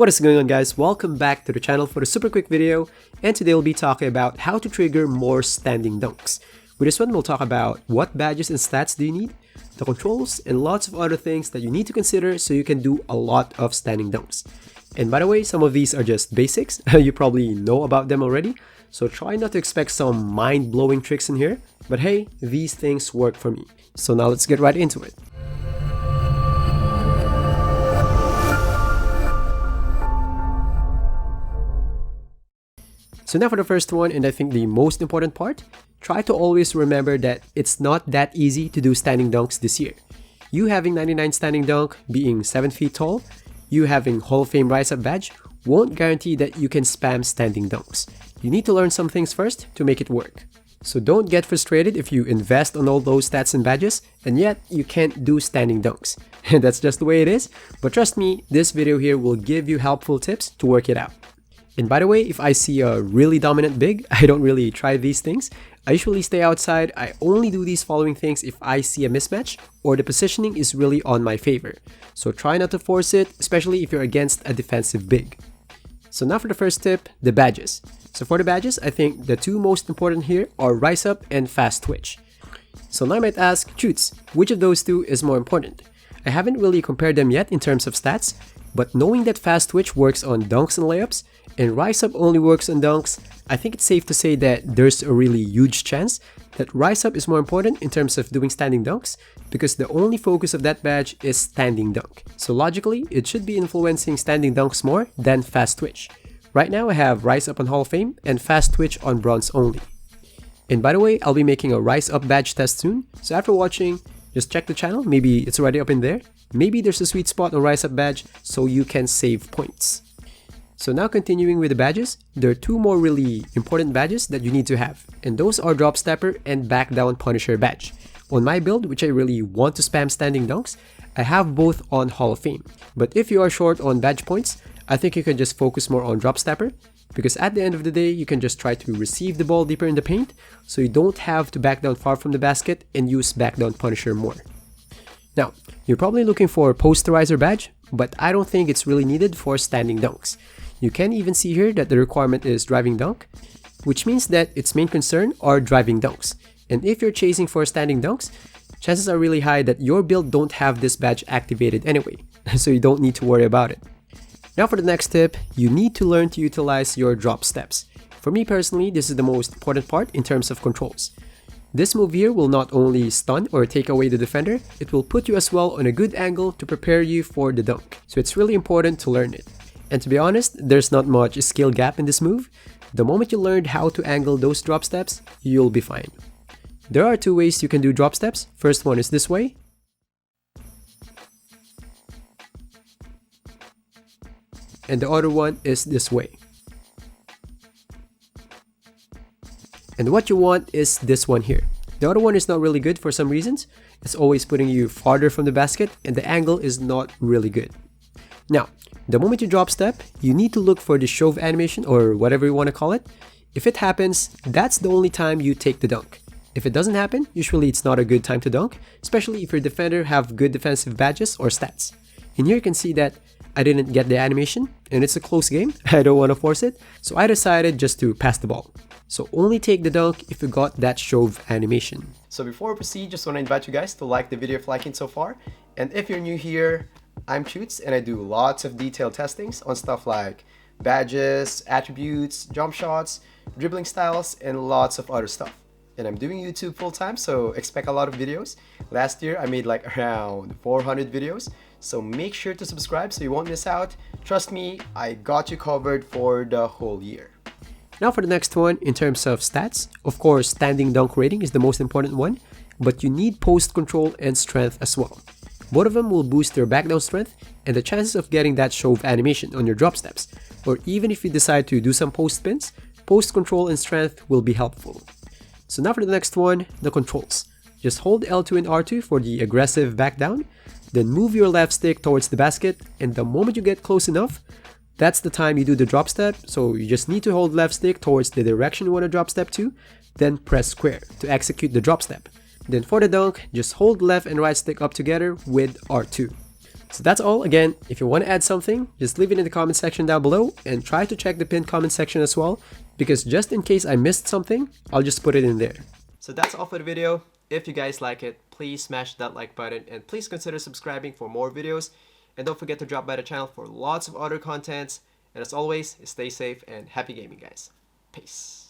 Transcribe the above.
What is going on, guys? Welcome back to the channel for a super quick video, and today we'll be talking about how to trigger more standing dunks. With this one, we'll talk about what badges and stats do you need, the controls, and lots of other things that you need to consider so you can do a lot of standing dunks. And by the way, some of these are just basics. You probably know about them already, so try not to expect some mind-blowing tricks in here. But hey, these things work for me. So now let's get right into it. So now for the first one, and I think the most important part, try to always remember that it's not that easy to do standing dunks this year. You having 99 standing dunk, being 7 feet tall, you having Hall of Fame Rise Up badge, won't guarantee that you can spam standing dunks. You need to learn some things first to make it work. So don't get frustrated if you invest on all those stats and badges, and yet you can't do standing dunks. And that's just the way it is, but trust me, this video here will give you helpful tips to work it out. And by the way, if I see a really dominant big, I don't really try these things. I usually stay outside. I only do these following things if I see a mismatch or the positioning is really on my favor. So try not to force it, especially if you're against a defensive big. So now for the first tip, the badges. So for the badges, I think the two most important here are Rise Up and Fast Twitch. So now I might ask, Chutes, which of those two is more important? I haven't really compared them yet in terms of stats, but knowing that Fast Twitch works on dunks and layups, and Rise Up only works on dunks, I think it's safe to say that there's a really huge chance that Rise Up is more important in terms of doing standing dunks, because the only focus of that badge is standing dunk. So logically, it should be influencing standing dunks more than Fast Twitch. Right now I have Rise Up on Hall of Fame and Fast Twitch on Bronze only. And by the way, I'll be making a Rise Up badge test soon, so after watching, just check the channel, maybe it's already up in there. Maybe there's a sweet spot on Rise Up badge so you can save points. So now continuing with the badges, there are two more really important badges that you need to have, and those are Drop Stepper and Back Down Punisher badge. On my build, which I really want to spam standing dunks, I have both on Hall of Fame. But if you are short on badge points, I think you can just focus more on Drop Stepper, because at the end of the day, you can just try to receive the ball deeper in the paint, so you don't have to back down far from the basket and use Back Down Punisher more. Now, you're probably looking for a Posterizer badge, but I don't think it's really needed for standing dunks. You can even see here that the requirement is driving dunk, which means that its main concern are driving dunks. And if you're chasing for standing dunks, chances are really high that your build don't have this badge activated anyway, so you don't need to worry about it. Now for the next tip, you need to learn to utilize your drop steps. For me personally, this is the most important part in terms of controls. This move here will not only stun or take away the defender, it will put you as well on a good angle to prepare you for the dunk. So it's really important to learn it. And to be honest, there's not much skill gap in this move. The moment you learned how to angle those drop steps, you'll be fine. There are two ways you can do drop steps. First one is this way. And the other one is this way. And what you want is this one here. The other one is not really good for some reasons. It's always putting you farther from the basket and the angle is not really good. Now, the moment you drop step, you need to look for the shove animation or whatever you want to call it. If it happens, that's the only time you take the dunk. If it doesn't happen, usually it's not a good time to dunk, especially if your defender have good defensive badges or stats. And here you can see that I didn't get the animation and it's a close game. I don't want to force it, so I decided just to pass the ball. So only take the dunk if you got that shove animation. So before we proceed, just want to invite you guys to like the video if liking so far. And if you're new here, I'm Chutes and I do lots of detailed testings on stuff like badges, attributes, jump shots, dribbling styles, and lots of other stuff. And I'm doing YouTube full time, so expect a lot of videos. Last year I made like around 400 videos, so make sure to subscribe so you won't miss out. Trust me, I got you covered for the whole year. Now for the next one, in terms of stats, of course standing dunk rating is the most important one, but you need post control and strength as well. Both of them will boost your back down strength and the chances of getting that shove animation on your drop steps, or even if you decide to do some post spins, post control and strength will be helpful. So now for the next one, the controls. Just hold L2 and R2 for the aggressive back down, then move your left stick towards the basket, and the moment you get close enough, that's the time you do the drop step. So you just need to hold left stick towards the direction you want to drop step to, then press square to execute the drop step. Then for the dunk, just hold left and right stick up together with R2. So that's all. Again, if you want to add something, just leave it in the comment section down below and try to check the pinned comment section as well, because just in case I missed something, I'll just put it in there. So that's all for the video. If you guys like it, please smash that like button and please consider subscribing for more videos. And don't forget to drop by the channel for lots of other contents. And as always, stay safe and happy gaming, guys. Peace.